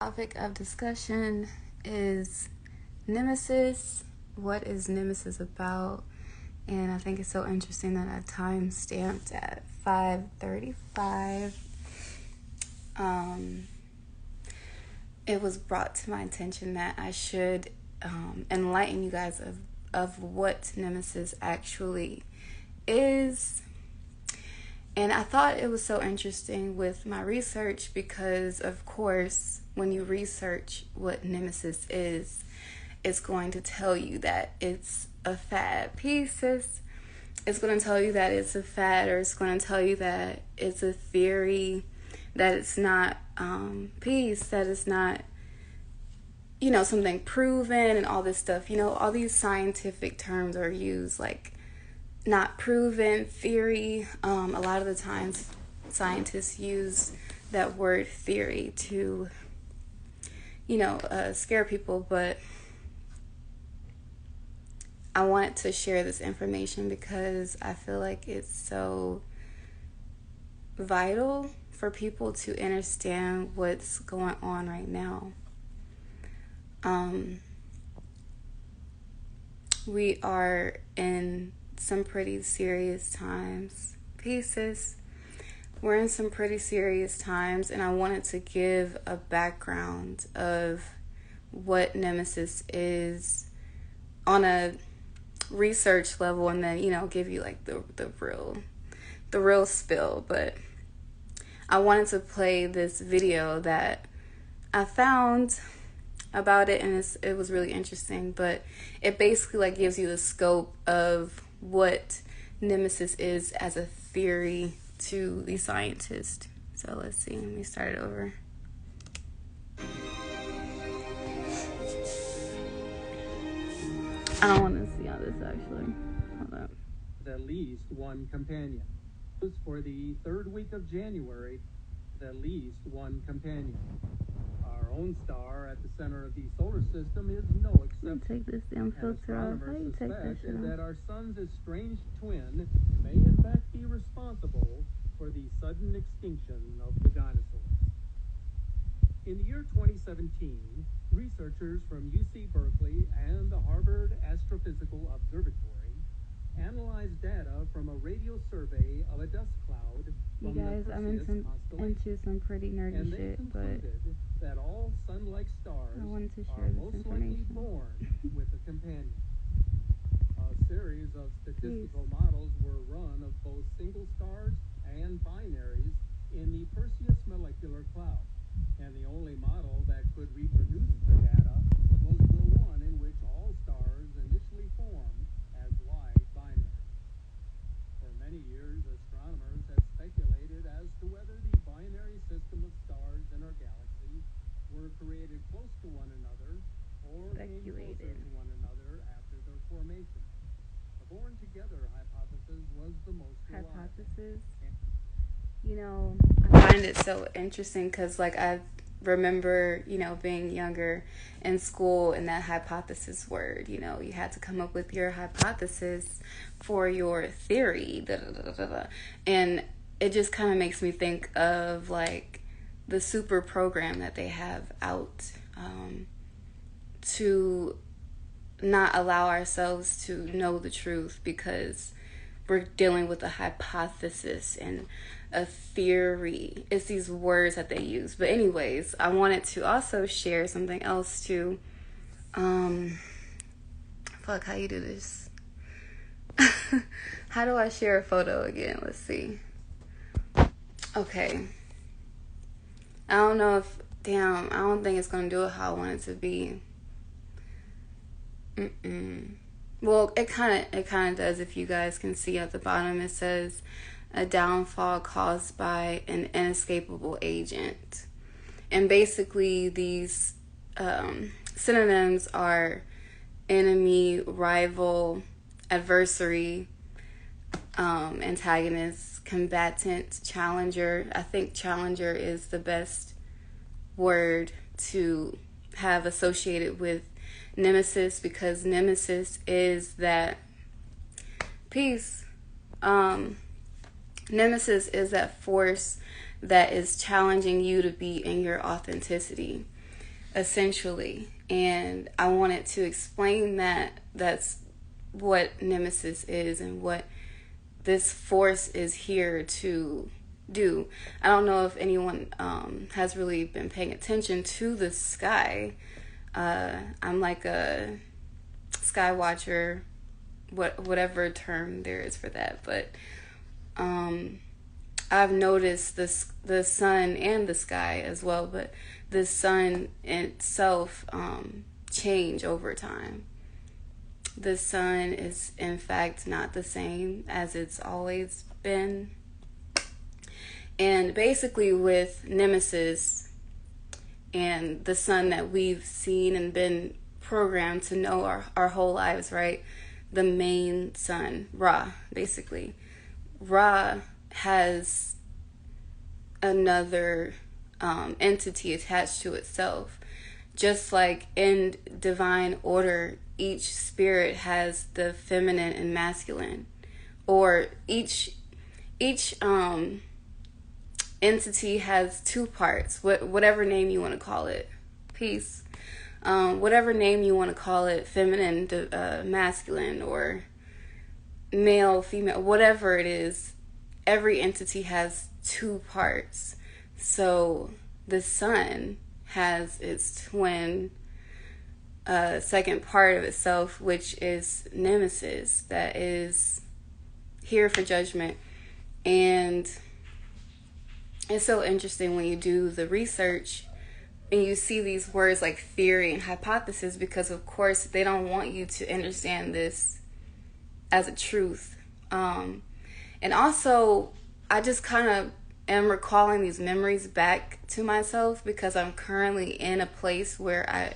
Topic of discussion is Nemesis. What is Nemesis about? And I think it's so interesting that I time stamped at 5:35. It was brought to my attention that I should enlighten you guys of what Nemesis actually is. And I thought it was so interesting with my research because, of course, when you research what Nemesis is, it's going to tell you that it's a fad. Pieces. It's going to tell you that it's a fad, or it's going to tell you that it's a theory, that it's not peace, that it's not, something proven and all this stuff. All these scientific terms are used like not proven, theory. A lot of the times scientists use that word theory to, scare people, but I want to share this information because I feel like it's so vital for people to understand what's going on right now. We are in some pretty serious times. Pieces. We're in some pretty serious times, and I wanted to give a background of what Nemesis is on a research level, and then give you like the real spill. But I wanted to play this video that I found about it, and it was really interesting. But it basically like gives you the scope of what Nemesis is as a theory to the scientist. So let's see. Let me start it over. I don't want to see all this actually. Hold up. At least one companion. For the third week of January, at least one companion. Our own star at the center of the solar system is no exception. Take this damn filter off. How you take that shit off? That our sun's estranged twin may in fact be responsible for the sudden extinction of the dinosaurs. In the year 2017, researchers from UC Berkeley and the Harvard Astrophysical Observatory analyzed data from a radio survey of a dust cloud You from guys, the I'm Perseus into some pretty nerdy and they shit, but concluded that all sun-like stars I wanted to are share this most likely information. born with a companion. A series of statistical models were run of both single stars and binaries in the Perseus molecular cloud, and the only model that could reproduce the data was the one in which all stars initially formed as wide binaries. For many years, astronomers have speculated as to whether the binary system of stars in our galaxy were created close to one another or came closer to one another after their formation. The born together hypothesis was the most reliable. Hypothesis? I find it so interesting because, I remember, being younger in school and that hypothesis word, you had to come up with your hypothesis for your theory. And it just kind of makes me think of, the super program that they have out to not allow ourselves to know the truth because we're dealing with a hypothesis and a theory. It's these words that they use. But anyways, I wanted to also share something else too. How you do this? How do I share a photo again? Let's see. Okay. I don't know if, I don't think it's going to do it how I want it to be. Well, it kind of does. If you guys can see at the bottom, it says a downfall caused by an inescapable agent. And basically these synonyms are enemy, rival, adversary, antagonist, combatant, challenger. I think challenger is the best word to have associated with Nemesis because Nemesis is that peace. Nemesis is that force that is challenging you to be in your authenticity. essentially. And I wanted to explain that that's what Nemesis is and what this force is here to do. I don't know if anyone has really been paying attention to the sky. I'm like a sky watcher, whatever term there is for that, but I've noticed the sun and the sky as well, but the sun itself change over time. The sun is in fact not the same as it's always been. And basically with Nemesis and the sun that we've seen and been programmed to know our whole lives, right? The main sun, Ra, basically. Ra has another entity attached to itself. Just like in divine order, each spirit has the feminine and masculine, or each entity has two parts. Whatever name you want to call it, peace. Whatever name you want to call it, feminine, masculine, or male, female, whatever it is, every entity has two parts. So the sun has its twin second part of itself, which is Nemesis, that is here for judgment. And it's so interesting when you do the research and you see these words like theory and hypothesis, because of course they don't want you to understand this as a truth. And also, I just kind of am recalling these memories back to myself because I'm currently in a place where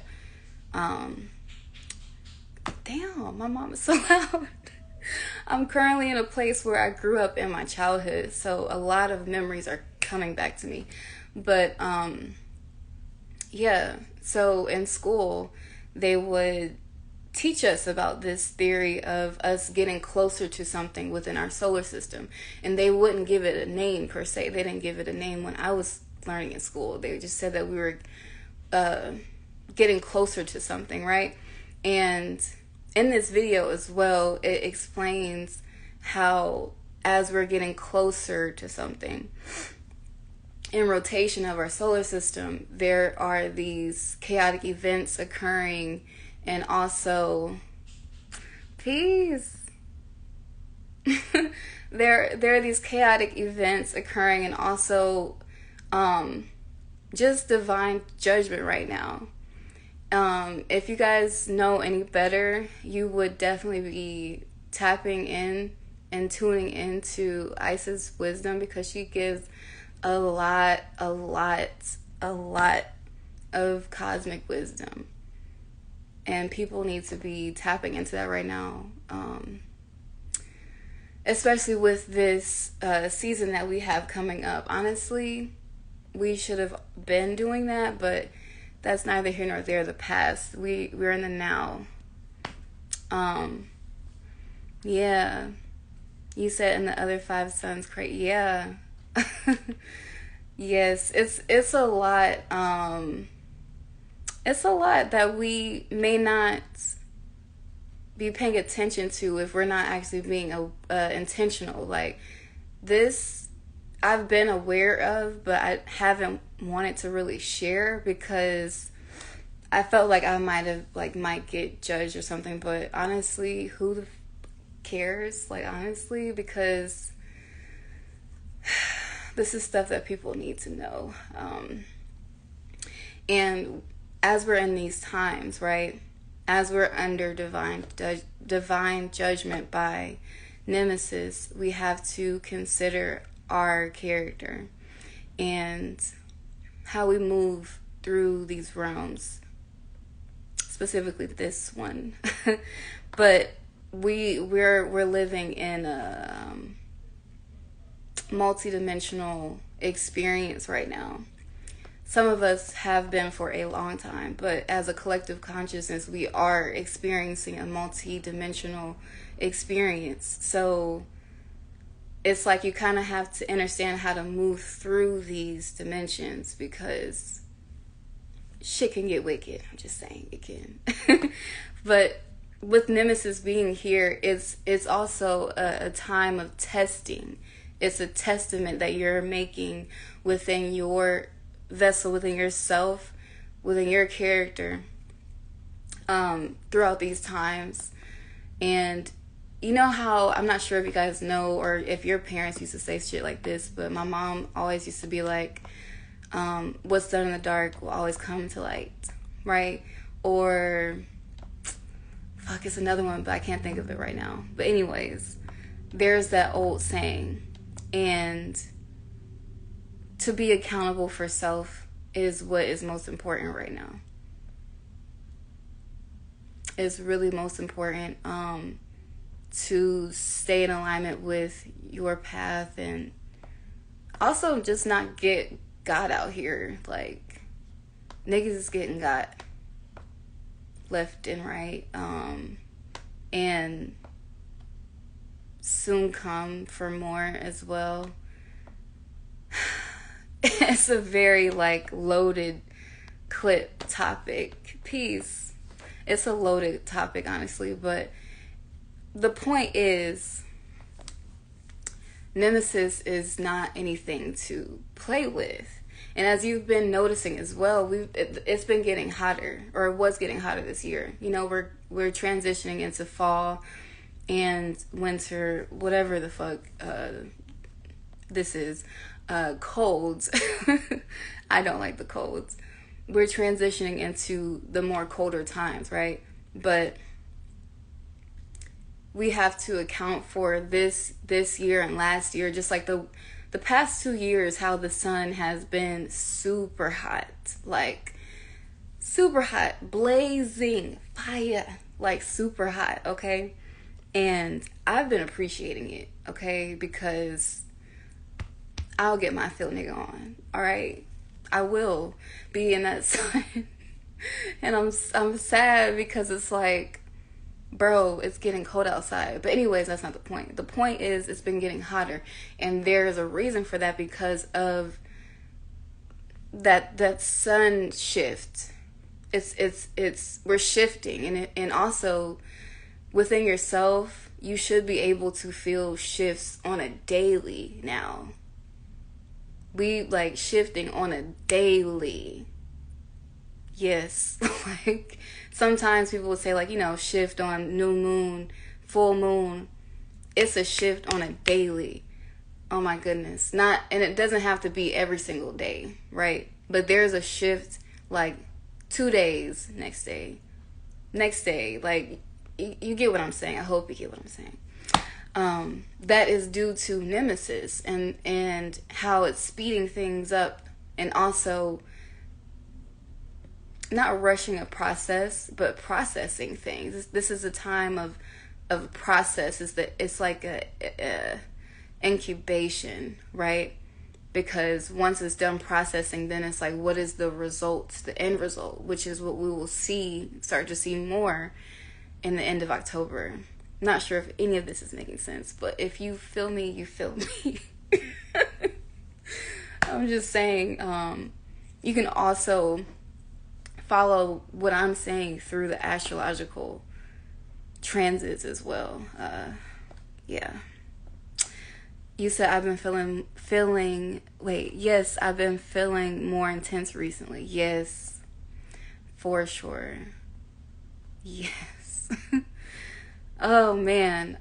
damn, my mom is so loud. I'm currently in a place where I grew up in my childhood, so a lot of memories are coming back to me. But yeah, so in school they would teach us about this theory of us getting closer to something within our solar system, and they wouldn't give it a name per se. They didn't give it a name when I was learning in school. They just said that we were getting closer to something, right? And in this video as well, it explains how as we're getting closer to something in rotation of our solar system, there are these chaotic events occurring, and also peace. there are these chaotic events occurring, and also just divine judgment right now. If you guys know any better, you would definitely be tapping in and tuning into Isis' wisdom, because she gives a lot of cosmic wisdom. And people need to be tapping into that right now. Especially with this season that we have coming up. Honestly, we should have been doing that, but that's neither here nor there. The past. We're in the now. Yeah. You said in the other 5 sons, great. Yeah. Yes, it's a lot. It's a lot that we may not be paying attention to if we're not actually being intentional. Like this, I've been aware of, but I haven't wanted to really share because I felt like I might get judged or something. But honestly, who the cares? Like honestly, because this is stuff that people need to know. And as we're in these times, right? As we're under divine judgment by Nemesis, we have to consider our character and how we move through these realms, specifically this one. But we're living in a multidimensional experience right now. Some of us have been for a long time, but as a collective consciousness, we are experiencing a multi-dimensional experience. So it's like you kind of have to understand how to move through these dimensions, because shit can get wicked. I'm just saying it can. But with Nemesis being here, it's also a time of testing. It's a testament that you're making within your vessel, within yourself, within your character, throughout these times. And you know how, I'm not sure if you guys know or if your parents used to say shit like this, but my mom always used to be like, what's done in the dark will always come to light, right? Or, fuck, it's another one, but I can't think of it right now. But anyways, there's that old saying. And to be accountable for self is what is most important right now. It's really most important to stay in alignment with your path, and also just not get got out here. Like, niggas is getting got left and right, and soon come for more as well. It's a very like loaded clip topic piece. It's a loaded topic, honestly, but the point is, Nemesis is not anything to play with. And as you've been noticing as well, it's been getting hotter, or it was getting hotter this year. You know, we're transitioning into fall and winter, whatever the fuck this is. Colds. I don't like the colds. We're transitioning into the more colder times, right? But we have to account for this year and last year, just like the past 2 years, how the sun has been super hot, like super hot, blazing fire, like super hot, okay? And I've been appreciating it, okay? Because I'll get my fill nigga on, all right? I will be in that sun. And I'm sad because it's like, bro, it's getting cold outside. But anyways, that's not the point. The point is, it's been getting hotter, and there's a reason for that, because of that sun shift. It's we're shifting, and also within yourself, you should be able to feel shifts on a daily now. We like shifting on a daily. Yes. Like sometimes people would say, like, you know, shift on new moon, full moon. It's a shift on a daily. Oh my goodness. And it doesn't have to be every single day, right? But there's a shift like 2 days, next day. Like you get what I'm saying. I hope you get what I'm saying. That is due to Nemesis and how it's speeding things up, and also not rushing a process, but processing things. This is a time of process. It's like a incubation, right? Because once it's done processing, then it's like, what is the results, the end result, which is what we will start to see more in the end of October. Not sure if any of this is making sense, but if you feel me, you feel me. I'm just saying, you can also follow what I'm saying through the astrological transits as well. Yeah. You said I've been yes, I've been feeling more intense recently. Yes, for sure. Yes. Oh man.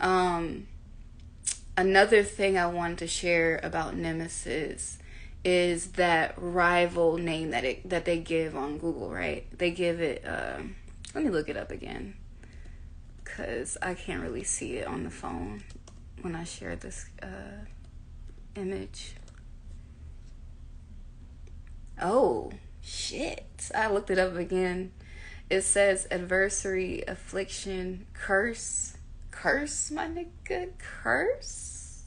Another thing I wanted to share about Nemesis is that rival name that they give on Google, right? They give it, let me look it up again, because I can't really see it on the phone when I share this image. Oh, shit. I looked it up again. It says adversary, affliction, curse. Curse, my nigga? Curse?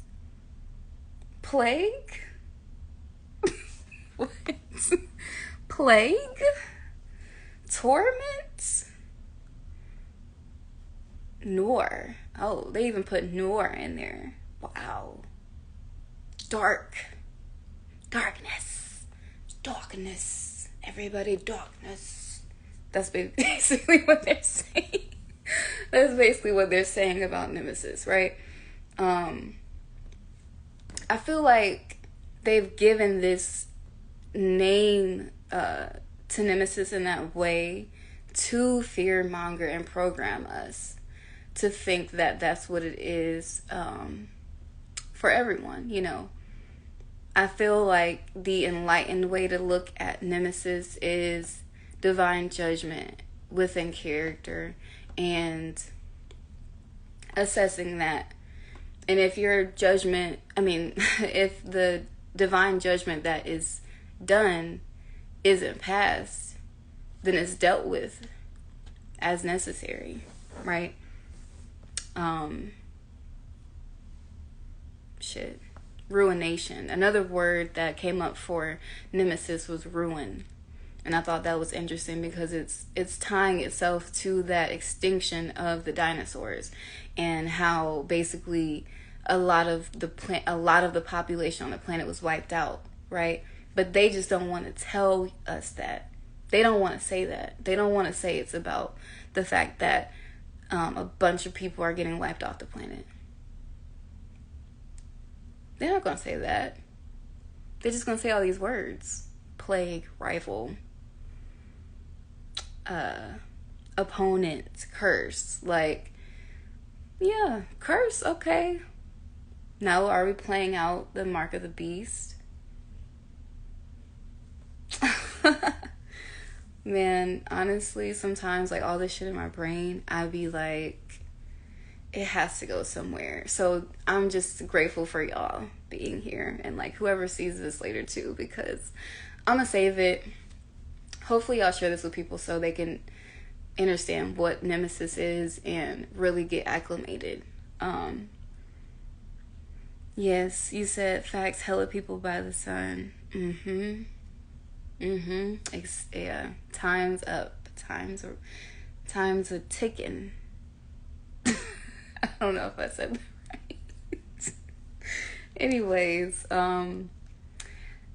Plague? What? Plague? Torment? Noor. Oh, they even put Noor in there. Wow. Dark. Darkness. Darkness. everybody darkness. That's basically what they're saying. That's basically what they're saying about Nemesis, right? I feel like they've given this name to Nemesis in that way to fearmonger and program us to think that that's what it is for everyone, you know. I feel like the enlightened way to look at Nemesis is divine judgment within character and assessing that. And if your judgment, if the divine judgment that is done isn't passed, then it's dealt with as necessary, right? Ruination. Another word that came up for Nemesis was ruin. And I thought that was interesting because it's tying itself to that extinction of the dinosaurs and how basically a lot of the population on the planet was wiped out, right? But they just don't want to tell us that. They don't want to say that. They don't want to say it's about the fact that a bunch of people are getting wiped off the planet. They're not going to say that. They're just going to say all these words. Plague, rival, opponent, curse. Like, yeah, curse, okay. Now, are we playing out the mark of the beast? Man, honestly, sometimes, like, all this shit in my brain, I'd be like, it has to go somewhere. So I'm just grateful for y'all being here and like whoever sees this later too, because I'm gonna save it. Hopefully y'all share this with people so they can understand what Nemesis is and really get acclimated. Yes, you said facts, hella people by the sun. Yeah, time's up. Time's a ticking. I don't know if I said that right. Anyways,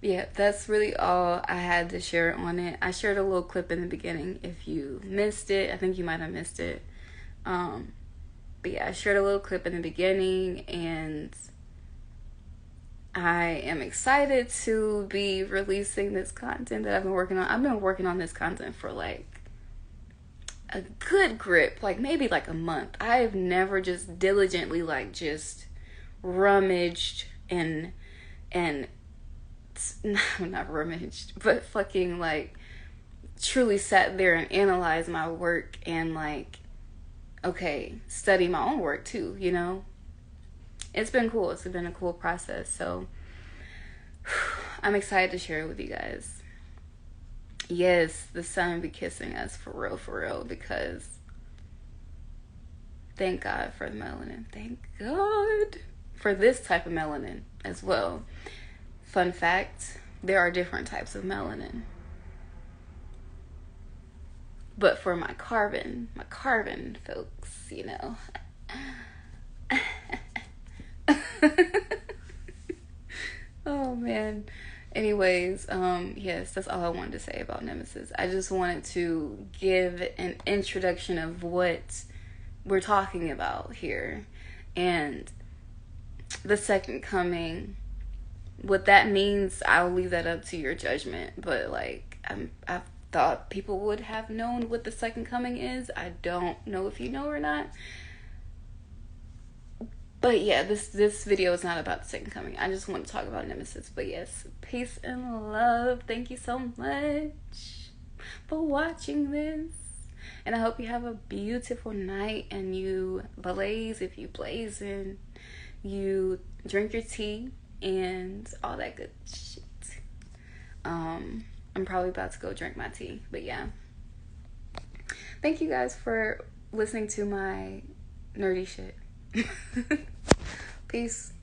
yeah, that's really all I had to share on it. I shared a little clip in the beginning. If you missed it, I think you might have missed it. But yeah, I shared a little clip in the beginning, and I am excited to be releasing this content that I've been working on. I've been working on this content for like a good grip, like maybe like a month. I've never just diligently like just rummaged and not rummaged, but fucking like truly sat there and analyzed my work and like, okay, study my own work too, you know? It's been cool. It's been a cool process. So I'm excited to share it with you guys. Yes, the sun be kissing us for real, because thank God for the melanin. Thank God for this type of melanin as well. Fun fact, there are different types of melanin. But for my carbon folks, you know. Oh man. Anyways, yes, that's all I wanted to say about Nemesis. I just wanted to give an introduction of what we're talking about here. And the second coming, what that means, I'll leave that up to your judgment. But like, I thought people would have known what the second coming is. I don't know if you know or not. But yeah, this video is not about the second coming. I just want to talk about Nemesis. But yes, peace and love. Thank you so much for watching this. And I hope you have a beautiful night and you blaze if you blaze and you drink your tea and all that good shit. I'm probably about to go drink my tea. But yeah. Thank you guys for listening to my nerdy shit. Peace.